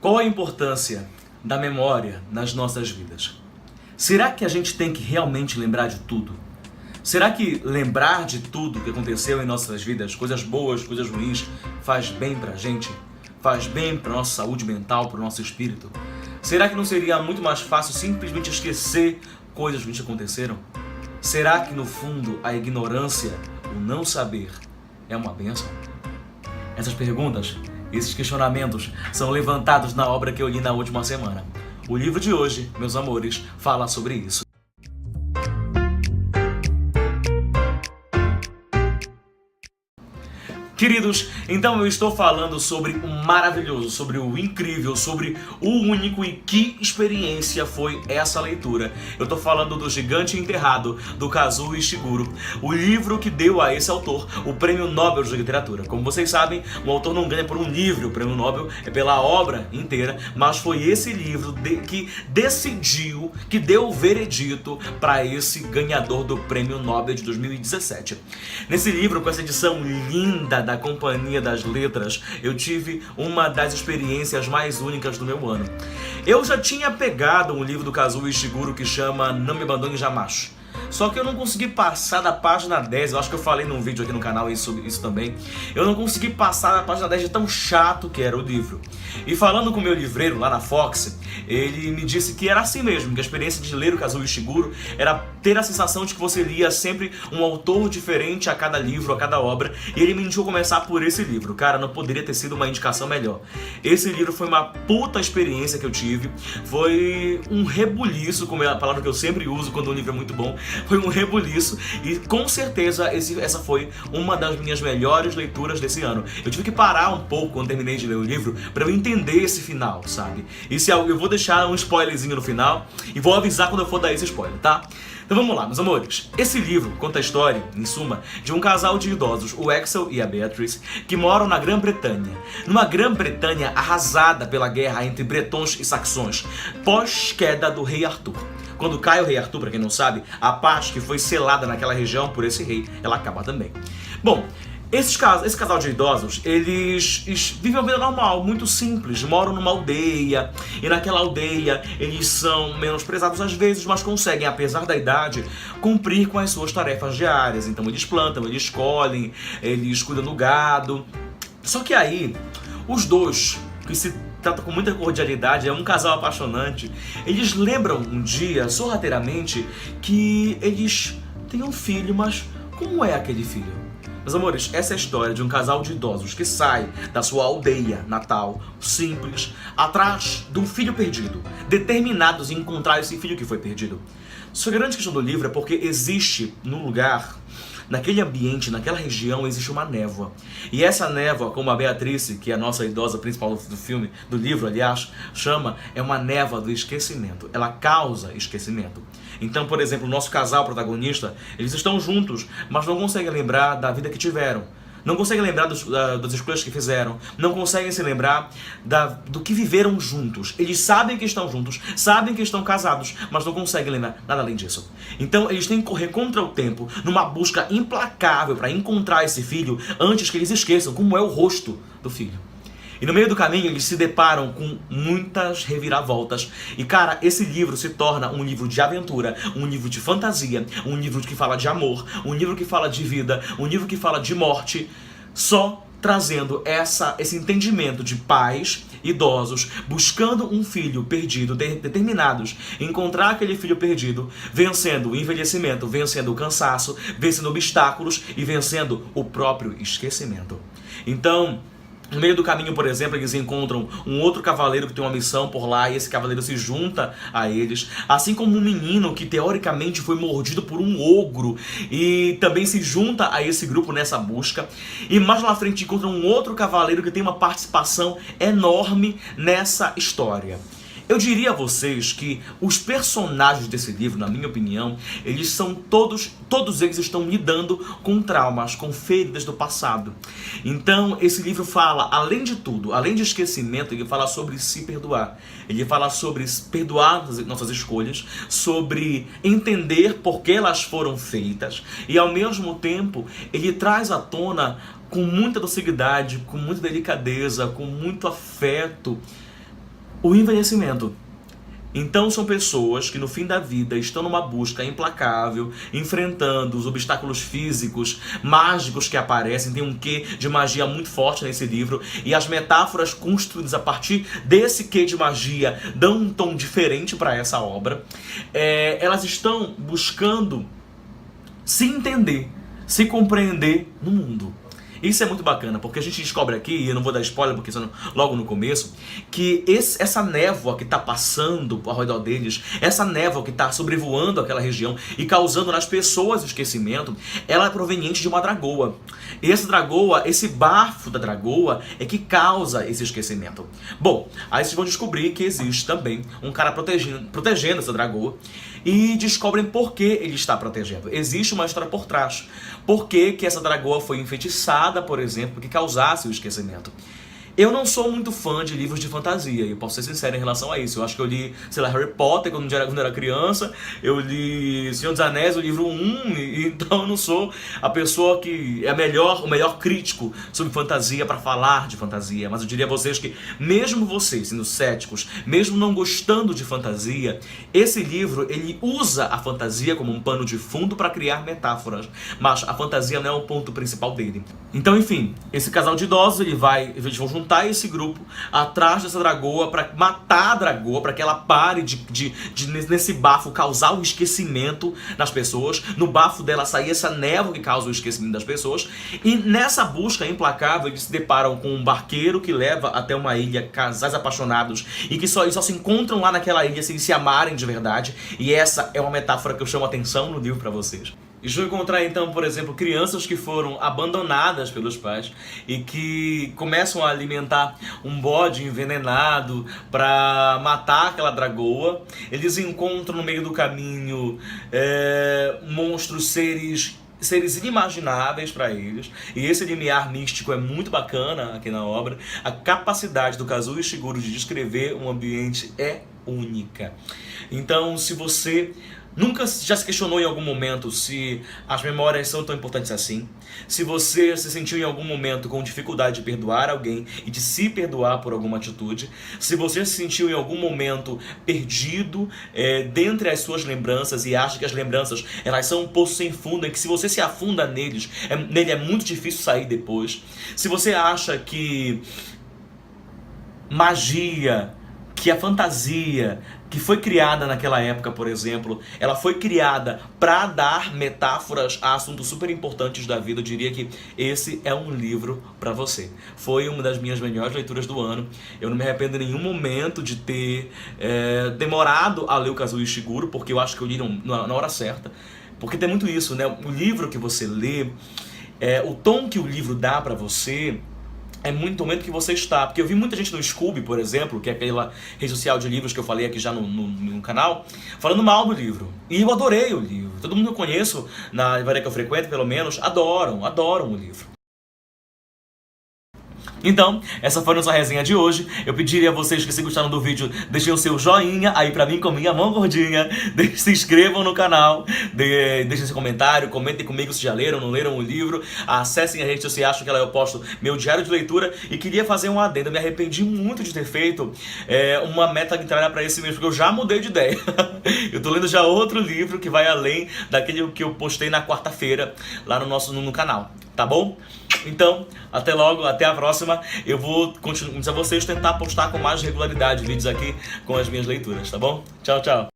Qual a importância da memória nas nossas vidas? Será que a gente tem que realmente lembrar de tudo? Será que lembrar de tudo que aconteceu em nossas vidas, coisas boas, coisas ruins, faz bem pra gente? Faz bem pra nossa saúde mental, pro nosso espírito? Será que não seria muito mais fácil simplesmente esquecer coisas que aconteceram? Será que no fundo a ignorância, o não saber, é uma bênção? Essas perguntas, esses questionamentos são levantados na obra que eu li na última semana. O livro de hoje, meus amores, fala sobre isso. Queridos, então eu estou falando sobre o maravilhoso, sobre o incrível, sobre o único e que experiência foi essa leitura. Eu estou falando do Gigante Enterrado, do Kazuo Ishiguro, o livro que deu a esse autor o Prêmio Nobel de Literatura. Como vocês sabem, o autor não ganha por um livro o Prêmio Nobel, é pela obra inteira, mas foi esse livro que decidiu, que deu o veredito para esse ganhador do Prêmio Nobel de 2017. Nesse livro, com essa edição linda da Companhia das Letras, eu tive uma das experiências mais únicas do meu ano. Eu já tinha pegado um livro do Kazuo Ishiguro que chama Não Me Abandone Jamais. Só que eu não consegui passar da página 10, eu acho que eu falei num vídeo aqui no canal isso também. Eu não consegui passar da página 10 de tão chato que era o livro. E falando com o meu livreiro lá na Fox, ele me disse que era assim mesmo, que a experiência de ler o Kazuo Ishiguro era ter a sensação de que você lia sempre um autor diferente a cada livro, a cada obra, e ele me indicou começar por esse livro. Cara, não poderia ter sido uma indicação melhor. Esse livro foi uma puta experiência que eu tive, foi um rebuliço, como é a palavra que eu sempre uso quando um livro é muito bom, foi um rebuliço, e com certeza essa foi uma das minhas melhores leituras desse ano. Eu tive que parar um pouco quando terminei de ler o livro para eu entender esse final, sabe? E se eu vou deixar um spoilerzinho no final e vou avisar quando eu for dar esse spoiler, tá? Então vamos lá, meus amores. Esse livro conta a história, em suma, de um casal de idosos, o Axel e a Beatrice, que moram na Grã-Bretanha. Numa Grã-Bretanha arrasada pela guerra entre bretões e saxões, pós-queda do rei Arthur. Quando cai o rei Arthur, pra quem não sabe, a paz que foi selada naquela região por esse rei, ela acaba também. Bom, esse casal de idosos, eles vivem uma vida normal, muito simples, moram numa aldeia, e naquela aldeia eles são menosprezados às vezes, mas conseguem, apesar da idade, cumprir com as suas tarefas diárias. Então eles plantam, eles colhem, eles cuidam do gado. Só que aí, os dois, que se trata com muita cordialidade, é um casal apaixonante, eles lembram um dia, sorrateiramente, que eles têm um filho, mas como é aquele filho? Meus amores, essa é a história de um casal de idosos que sai da sua aldeia natal, simples, atrás de um filho perdido, determinados em encontrar esse filho que foi perdido. Só que a grande questão do livro é porque existe no lugar, naquele ambiente, naquela região, existe uma névoa. E essa névoa, como a Beatrice, que é a nossa idosa principal do filme, do livro, aliás, chama, é uma névoa do esquecimento. Ela causa esquecimento. Então, por exemplo, o nosso casal protagonista, eles estão juntos, mas não conseguem lembrar da vida que tiveram. Não conseguem lembrar das escolhas que fizeram. Não conseguem se lembrar do que viveram juntos. Eles sabem que estão juntos, sabem que estão casados, mas não conseguem lembrar nada além disso. Então eles têm que correr contra o tempo numa busca implacável para encontrar esse filho antes que eles esqueçam como é o rosto do filho. E no meio do caminho eles se deparam com muitas reviravoltas. E cara, esse livro se torna um livro de aventura, um livro de fantasia, um livro que fala de amor, um livro que fala de vida, um livro que fala de morte, só trazendo esse entendimento de pais idosos buscando um filho perdido, determinados em encontrar aquele filho perdido, vencendo o envelhecimento, vencendo o cansaço, vencendo obstáculos e vencendo o próprio esquecimento. Então, no meio do caminho, por exemplo, eles encontram um outro cavaleiro que tem uma missão por lá, e esse cavaleiro se junta a eles, assim como um menino que teoricamente foi mordido por um ogro e também se junta a esse grupo nessa busca. E mais lá na frente encontram um outro cavaleiro que tem uma participação enorme nessa história. Eu diria a vocês que os personagens desse livro, na minha opinião, eles são todos eles estão lidando com traumas, com feridas do passado. Então, esse livro fala, além de tudo, além de esquecimento, ele fala sobre se perdoar. Ele fala sobre perdoar nossas escolhas, sobre entender por que elas foram feitas, e ao mesmo tempo, ele traz à tona com muita docilidade, com muita delicadeza, com muito afeto, o envelhecimento. Então são pessoas que no fim da vida estão numa busca implacável, enfrentando os obstáculos físicos, mágicos que aparecem, tem um quê de magia muito forte nesse livro, e as metáforas construídas a partir desse quê de magia dão um tom diferente para essa obra. Elas estão buscando se entender, se compreender no mundo. Isso é muito bacana, porque a gente descobre aqui, e eu não vou dar spoiler porque isso logo no começo, que essa névoa que está passando ao redor deles, essa névoa que está sobrevoando aquela região e causando nas pessoas esquecimento, ela é proveniente de uma dragoa. E essa dragoa, esse bafo da dragoa é que causa esse esquecimento. Bom, aí vocês vão descobrir que existe também um cara protegendo essa dragoa, e descobrem por que ele está protegendo. Existe uma história por trás. Por que essa dragoa foi enfeitiçada, por exemplo, que causasse o esquecimento. Eu não sou muito fã de livros de fantasia, e eu posso ser sincero em relação a isso. Eu acho que eu li, sei lá, Harry Potter quando eu era criança, eu li Senhor dos Anéis, o livro 1, então eu não sou a pessoa que é o melhor crítico sobre fantasia para falar de fantasia. Mas eu diria a vocês que, mesmo vocês sendo céticos, mesmo não gostando de fantasia, esse livro, ele usa a fantasia como um pano de fundo para criar metáforas, mas a fantasia não é o ponto principal dele. Então, enfim, esse casal de idosos, eles vão juntar esse grupo atrás dessa dragoa para matar a dragoa, para que ela pare de nesse bafo causar o esquecimento nas pessoas, no bafo dela sair essa névoa que causa o esquecimento das pessoas. E nessa busca implacável eles se deparam com um barqueiro que leva até uma ilha casais apaixonados e que só se encontram lá naquela ilha se eles se amarem de verdade. E essa é uma metáfora que eu chamo a atenção no livro para vocês. E vou encontrar então, por exemplo, crianças que foram abandonadas pelos pais e que começam a alimentar um bode envenenado para matar aquela dragoa. Eles encontram no meio do caminho monstros, seres inimagináveis para eles, e esse limiar místico é muito bacana aqui na obra. A capacidade do Kazuo Ishiguro de descrever um ambiente é única. Então, se você nunca já se questionou em algum momento se as memórias são tão importantes assim, se você se sentiu em algum momento com dificuldade de perdoar alguém e de se perdoar por alguma atitude, se você se sentiu em algum momento perdido dentre as suas lembranças e acha que as lembranças elas são um poço sem fundo e que se você se afunda nele é muito difícil sair depois, se você acha que magia, que a fantasia que foi criada naquela época, por exemplo, ela foi criada para dar metáforas a assuntos super importantes da vida, eu diria que esse é um livro para você. Foi uma das minhas melhores leituras do ano. Eu não me arrependo em nenhum momento de ter demorado a ler o Kazuo Ishiguro, porque eu acho que eu li na hora certa. Porque tem muito isso, né? O livro que você lê, o tom que o livro dá para você é muito o momento que você está. Porque eu vi muita gente no Scoob, por exemplo, que é aquela rede social de livros que eu falei aqui já no canal, falando mal do livro. E eu adorei o livro. Todo mundo que eu conheço, na livraria que eu frequento, pelo menos, adoram o livro. Então, essa foi a nossa resenha de hoje. Eu pediria a vocês que, se gostaram do vídeo, deixem o seu joinha aí pra mim com minha mão gordinha. Se inscrevam no canal, deixem seu comentário, comentem comigo se já leram ou não leram o livro. Acessem a rede social, acho que lá eu posto meu diário de leitura. E queria fazer um adendo, eu me arrependi muito de ter feito uma meta literária pra esse mês, porque eu já mudei de ideia. Eu tô lendo já outro livro que vai além daquele que eu postei na quarta-feira lá no canal, tá bom? Então, até logo, até a próxima. Eu vou continuar a vocês tentar postar com mais regularidade vídeos aqui com as minhas leituras, tá bom? Tchau, tchau.